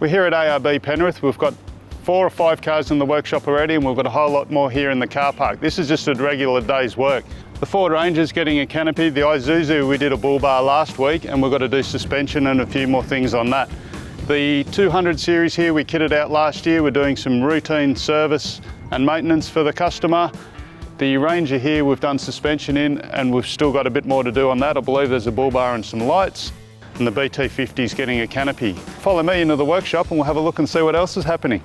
We're here at ARB Penrith. We've got 4 or 5 cars in the workshop already, and we've got a whole lot more here in the car park. This is just a regular day's work. The Ford Ranger's getting a canopy. The Isuzu, we did a bull bar last week, and we've got to do suspension and a few more things on that. The 200 series here, we kitted out last year. We're doing some routine service and maintenance for the customer. The Ranger here, we've done suspension in, and we've still got a bit more to do on that. I believe there's a bull bar and some lights. And the BT50 is getting a canopy. Follow me into the workshop and we'll have a look and see what else is happening.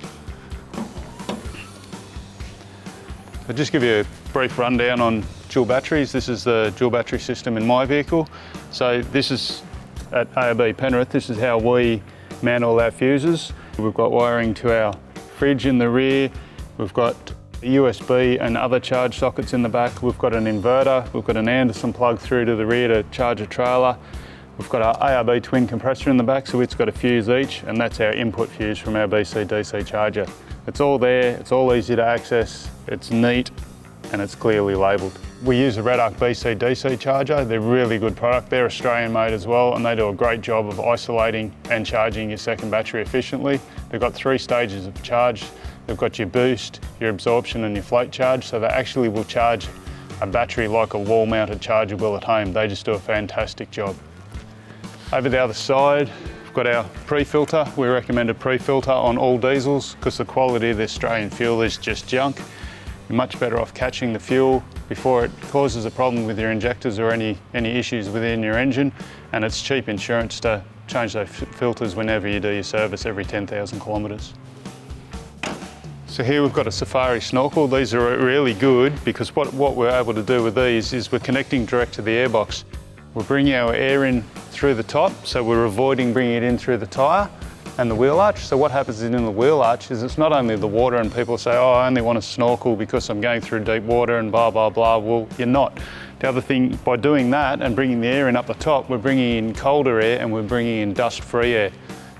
I'll just give you a brief rundown on dual batteries. This is the dual battery system in my vehicle. So this is at ARB Penrith, this is how we mount all our fuses. We've got wiring to our fridge in the rear. We've got USB and other charge sockets in the back. We've got an inverter. We've got an Anderson plug through to the rear to charge a trailer. We've got our ARB twin compressor in the back, so it's got a fuse each, and that's our input fuse from our BC-DC charger. It's all there, it's all easy to access, it's neat, and it's clearly labelled. We use a Red Arc BC-DC charger. They're a really good product. They're Australian made as well, and they do a great job of isolating and charging your second battery efficiently. They've got 3 stages of charge. They've got your boost, your absorption, and your float charge, so they actually will charge a battery like a wall-mounted charger will at home. They just do a fantastic job. Over the other side, we've got our pre-filter. We recommend a pre-filter on all diesels because the quality of the Australian fuel is just junk. You're much better off catching the fuel before it causes a problem with your injectors or any issues within your engine, and it's cheap insurance to change those filters whenever you do your service every 10,000 kilometres. So here we've got a Safari Snorkel. These are really good because what we're able to do with these is we're connecting direct to the airbox. We're bringing our air in through the top, so we're avoiding bringing it in through the tyre and the wheel arch. So what happens in the wheel arch is it's not only the water, and people say, oh, I only want to snorkel because I'm going through deep water and blah, blah, blah. Well, you're not. The other thing, by doing that and bringing the air in up the top, we're bringing in colder air and we're bringing in dust-free air.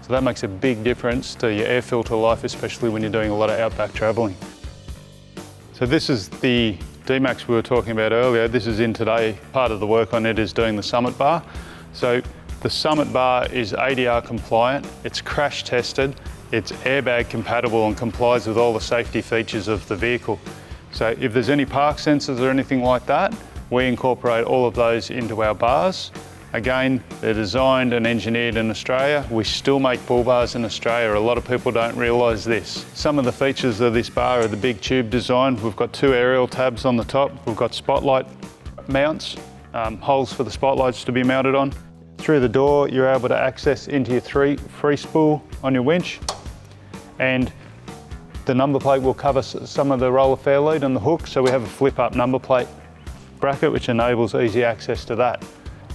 So that makes a big difference to your air filter life, especially when you're doing a lot of outback travelling. So this is the D-Max we were talking about earlier. This is in today. Part of the work on it is doing the Summit bar. So the Summit bar is ADR compliant, it's crash tested, it's airbag compatible and complies with all the safety features of the vehicle. So if there's any park sensors or anything like that, we incorporate all of those into our bars. Again, they're designed and engineered in Australia. We still make bull bars in Australia. A lot of people don't realise this. Some of the features of this bar are the big tube design. We've got 2 aerial tabs on the top. We've got spotlight mounts, holes for the spotlights to be mounted on. Through the door, you're able to access into your free spool on your winch, and the number plate will cover some of the roller fair lead and the hook, so we have a flip-up number plate bracket which enables easy access to that.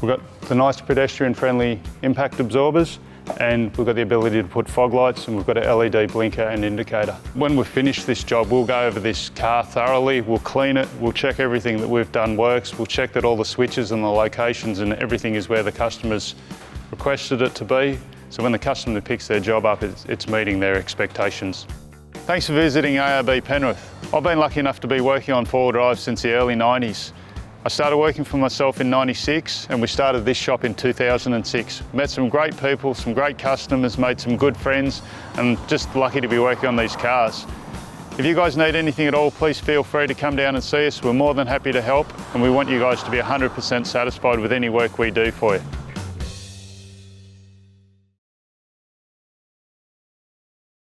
We've got the nice pedestrian-friendly impact absorbers, and we've got the ability to put fog lights, and we've got an LED blinker and indicator. When we've finished this job, we'll go over this car thoroughly, we'll clean it, we'll check everything that we've done works, we'll check that all the switches and the locations and everything is where the customers requested it to be. So when the customer picks their job up, it's meeting their expectations. Thanks for visiting ARB Penrith. I've been lucky enough to be working on 4-wheel-drive since the early 90s. I started working for myself in '96, and we started this shop in 2006. Met some great people, some great customers, made some good friends, and just lucky to be working on these cars. If you guys need anything at all, please feel free to come down and see us. We're more than happy to help, and we want you guys to be 100% satisfied with any work we do for you.